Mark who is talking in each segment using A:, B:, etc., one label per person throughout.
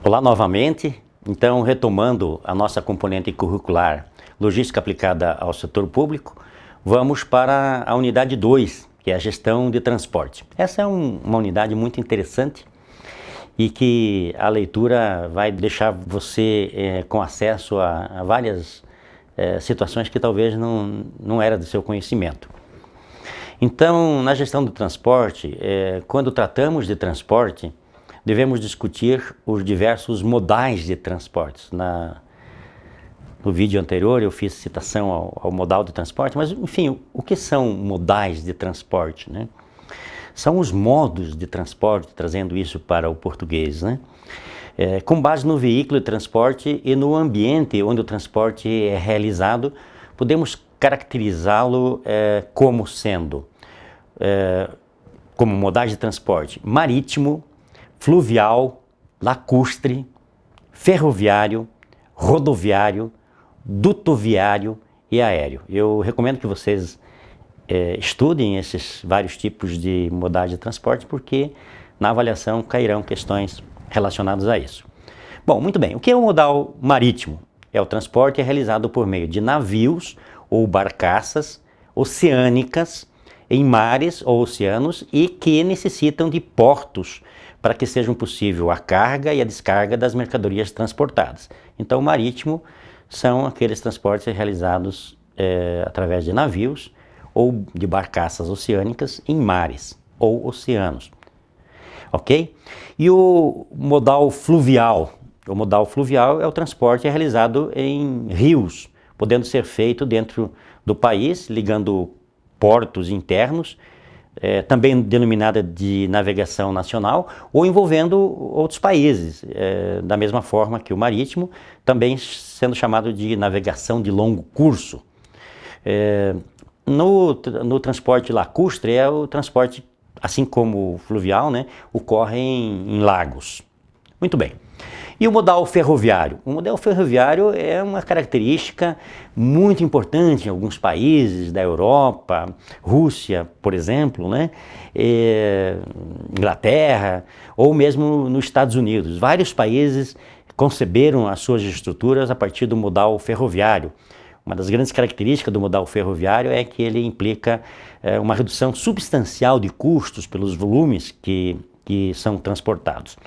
A: Olá novamente. Então, retomando a nossa componente curricular Logística aplicada ao setor público, vamos para a unidade 2, que é a gestão de transporte. Essa é uma unidade muito interessante e que a leitura vai deixar você com acesso a várias situações que talvez não era do seu conhecimento. Então, na gestão do transporte, quando tratamos de transporte, devemos discutir os diversos modais de transportes. No vídeo anterior eu fiz citação ao modal de transporte, mas enfim, o que são modais de transporte, né? São os modos de transporte, trazendo isso para o português, né? Com base no veículo de transporte e no ambiente onde o transporte é realizado, podemos caracterizá-lo como sendo, como modais de transporte marítimo, fluvial, lacustre, ferroviário, rodoviário, dutoviário e aéreo. Eu recomendo que vocês estudem esses vários tipos de modais de transporte, porque na avaliação cairão questões relacionadas a isso. Bom, muito bem. O que é o modal marítimo? É o transporte realizado por meio de navios ou barcaças oceânicas em mares ou oceanos e que necessitam de portos para que sejam possível a carga e a descarga das mercadorias transportadas. Então, o marítimo são aqueles transportes realizados através de navios ou de barcaças oceânicas em mares ou oceanos. Ok? E o modal fluvial? O modal fluvial é o transporte realizado em rios, podendo ser feito dentro do país, ligando portos internos, também denominada de navegação nacional, ou envolvendo outros países, da mesma forma que o marítimo, também sendo chamado de navegação de longo curso. No transporte lacustre é o transporte, assim como o fluvial, né, ocorre em lagos. Muito bem. E o modal ferroviário? O modal ferroviário é uma característica muito importante em alguns países da Europa, Rússia, por exemplo, né? Inglaterra, ou mesmo nos Estados Unidos. Vários países conceberam as suas estruturas a partir do modal ferroviário. Uma das grandes características do modal ferroviário é que ele implica uma redução substancial de custos pelos volumes que são transportados.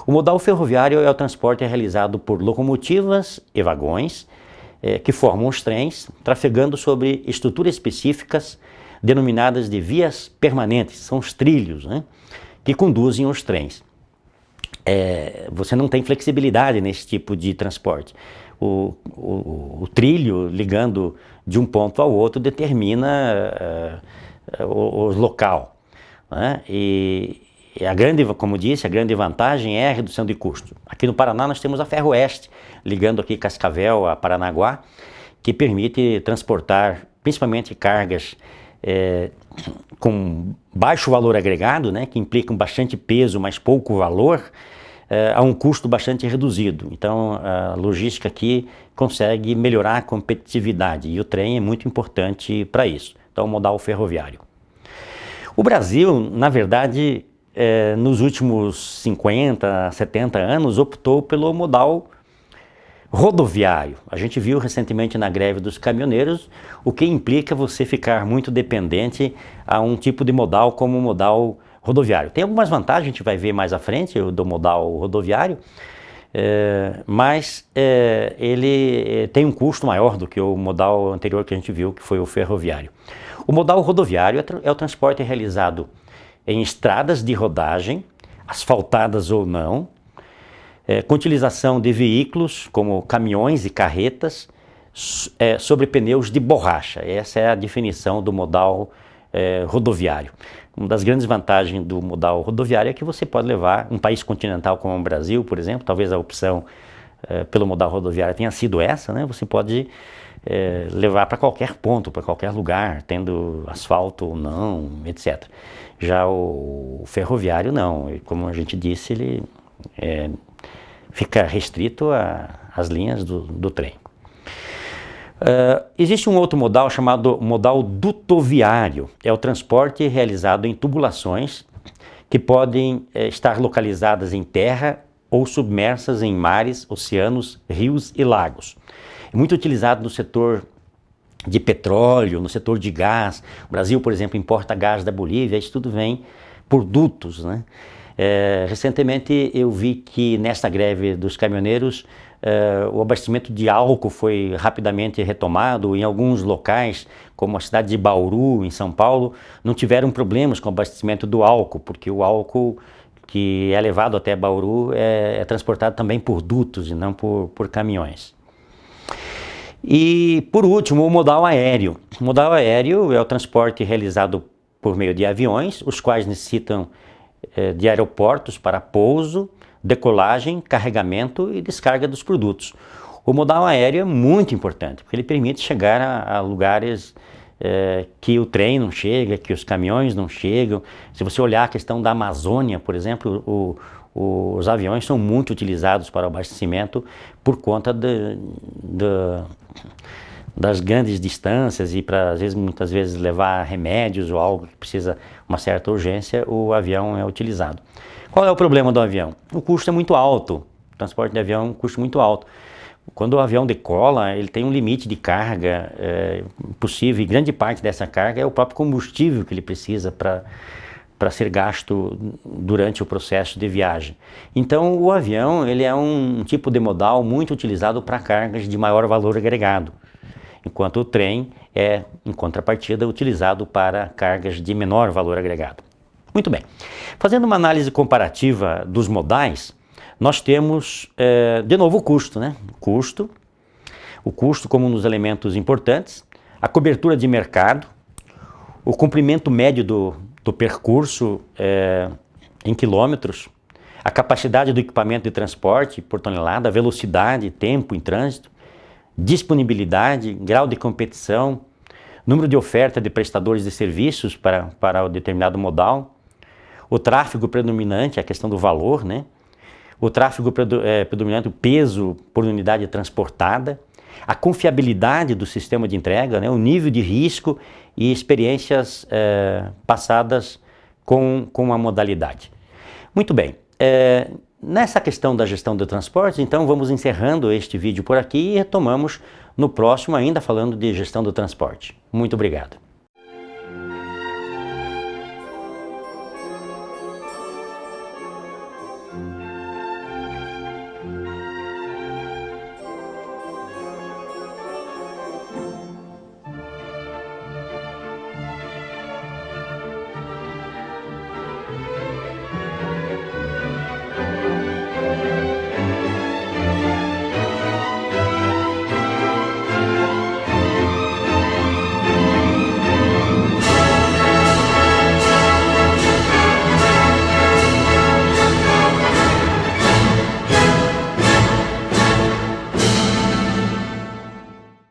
A: O modal ferroviário é o transporte realizado por locomotivas e vagões que formam os trens, trafegando sobre estruturas específicas denominadas de vias permanentes, são os trilhos, né, que conduzem os trens. Você não tem flexibilidade nesse tipo de transporte. O trilho ligando de um ponto ao outro determina o local, né? E como disse, a grande vantagem é a redução de custo. Aqui no Paraná nós temos a Ferroeste, ligando aqui Cascavel a Paranaguá, que permite transportar principalmente cargas com baixo valor agregado, né, que implicam bastante peso, mas pouco valor, a um custo bastante reduzido. Então a logística aqui consegue melhorar a competitividade e o trem é muito importante para isso. Então o modal ferroviário. O Brasil, na verdade, nos últimos 50, 70 anos, optou pelo modal rodoviário. A gente viu recentemente na greve dos caminhoneiros, o que implica você ficar muito dependente a um tipo de modal como o modal rodoviário. Tem algumas vantagens, a gente vai ver mais à frente, do modal rodoviário, mas ele tem um custo maior do que o modal anterior que a gente viu, que foi o ferroviário. O modal rodoviário é o transporte realizado em estradas de rodagem, asfaltadas ou não, com utilização de veículos como caminhões e carretas sobre pneus de borracha. Essa é a definição do modal rodoviário. Uma das grandes vantagens do modal rodoviário é que você pode levar um país continental como o Brasil, por exemplo, talvez a opção pelo modal rodoviário tenha sido essa, né? Você pode levar para qualquer ponto, para qualquer lugar, tendo asfalto ou não, etc. Já o ferroviário não, como a gente disse, ele fica restrito às linhas do trem. Existe um outro modal chamado modal dutoviário, é o transporte realizado em tubulações que podem estar localizadas em terra ou submersas em mares, oceanos, rios e lagos. É muito utilizado no setor de petróleo, no setor de gás. O Brasil, por exemplo, importa gás da Bolívia, isso tudo vem por dutos, né? Recentemente eu vi que nesta greve dos caminhoneiros o abastecimento de álcool foi rapidamente retomado. Em alguns locais, como a cidade de Bauru, em São Paulo, não tiveram problemas com o abastecimento do álcool, porque o álcool que é levado até Bauru é transportado também por dutos e não por caminhões. E por último, o modal aéreo. O modal aéreo é o transporte realizado por meio de aviões, os quais necessitam de aeroportos para pouso, decolagem, carregamento e descarga dos produtos. O modal aéreo é muito importante, porque ele permite chegar a lugares que o trem não chega, que os caminhões não chegam. Se você olhar a questão da Amazônia, por exemplo, os aviões são muito utilizados para o abastecimento por conta das grandes distâncias e para, muitas vezes, levar remédios ou algo que precisa uma certa urgência, o avião é utilizado. Qual é o problema do avião? O custo é muito alto. O transporte de avião é um custo muito alto. Quando o avião decola, ele tem um limite de carga possível, e grande parte dessa carga é o próprio combustível que ele precisa para ser gasto durante o processo de viagem. Então o avião ele é um tipo de modal muito utilizado para cargas de maior valor agregado, enquanto o trem é, em contrapartida, utilizado para cargas de menor valor agregado. Muito bem. Fazendo uma análise comparativa dos modais, nós temos, de novo, o custo, né? O custo como um dos elementos importantes, a cobertura de mercado, o comprimento médio do percurso em quilômetros, a capacidade do equipamento de transporte por tonelada, a velocidade, tempo em trânsito, disponibilidade, grau de competição, número de oferta de prestadores de serviços para o determinado modal, o tráfego predominante, a questão do valor, né? O tráfego predominante, o peso por unidade transportada, a confiabilidade do sistema de entrega, né? O nível de risco e experiências passadas com a modalidade. Muito bem. Nessa questão da gestão do transporte, então vamos encerrando este vídeo por aqui e retomamos no próximo ainda falando de gestão do transporte. Muito obrigado.